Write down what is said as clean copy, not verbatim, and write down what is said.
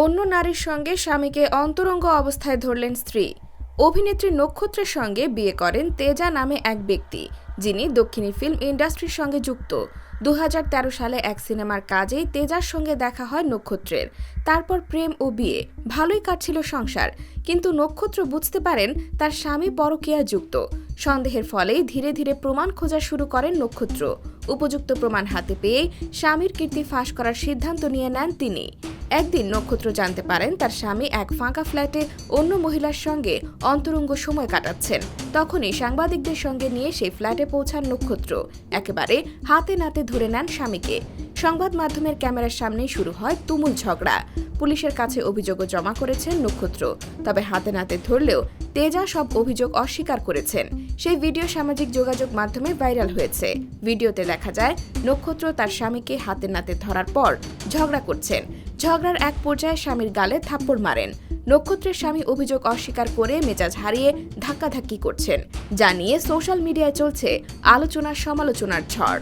অন্য নারীর সঙ্গে স্বামীকে অন্তরঙ্গ অবস্থায় ধরলেন স্ত্রী। অভিনেত্রী নক্ষত্রের সঙ্গে বিয়ে করেন তেজা নামে এক ব্যক্তি, যিনি দক্ষিণী ফিল্ম ইন্ডাস্ট্রির সঙ্গে যুক্ত। 2013 সালে এক সিনেমার কাজেই তেজার সঙ্গে দেখা হয় নক্ষত্রের। তারপর প্রেম ও বিয়ে, ভালোই কাটছিল সংসার। কিন্তু নক্ষত্র বুঝতে পারেন তার স্বামী পরকীয়ায় যুক্ত। সন্দেহের ফলেই ধীরে ধীরে প্রমাণ খোঁজা শুরু করেন নক্ষত্র। উপযুক্ত প্রমাণ হাতে পেয়ে স্বামীর কীর্তি ফাঁস করার সিদ্ধান্ত নিয়ে নেন তিনি। একদিন নক্ষত্র জানতে পারেন তার স্বামী এক ফাঁকা ফ্ল্যাটে অন্য মহিলার সঙ্গে অন্তরঙ্গ সময় কাটাচ্ছেন। তখনই সাংবাদিকদের সঙ্গে নিয়ে সেই ফ্ল্যাটে পৌঁছান নক্ষত্র। একেবারে হাতে নাতে ধরে নেন স্বামীকে। সংবাদ মাধ্যমের ক্যামেরার সামনেই শুরু হয় তুমুল ঝগড়া। পুলিশের কাছে অভিযোগও জমা করেছেন নক্ষত্র। তবে হাতে নাতে ধরলেও তেজা সব অভিযোগ অস্বীকার করেছেন। সেই ভিডিও সামাজিক যোগাযোগ মাধ্যমে ভাইরাল হয়েছে। ভিডিওতে দেখা যায় নক্ষত্র তার স্বামীকে হাতে নাতে ধরার পর ঝগড়া করছেন। ঝগড়ার এক পর্যায়ে স্বামীর গালে থাপ্পড় মারেন। নক্ষত্রের স্বামী অভিযোগ অস্বীকার করে মেজাজ হারিয়ে ধাক্কাধাক্কি করছেন, যা নিয়ে সোশ্যাল মিডিয়ায় চলছে আলোচনা সমালোচনার ঝড়।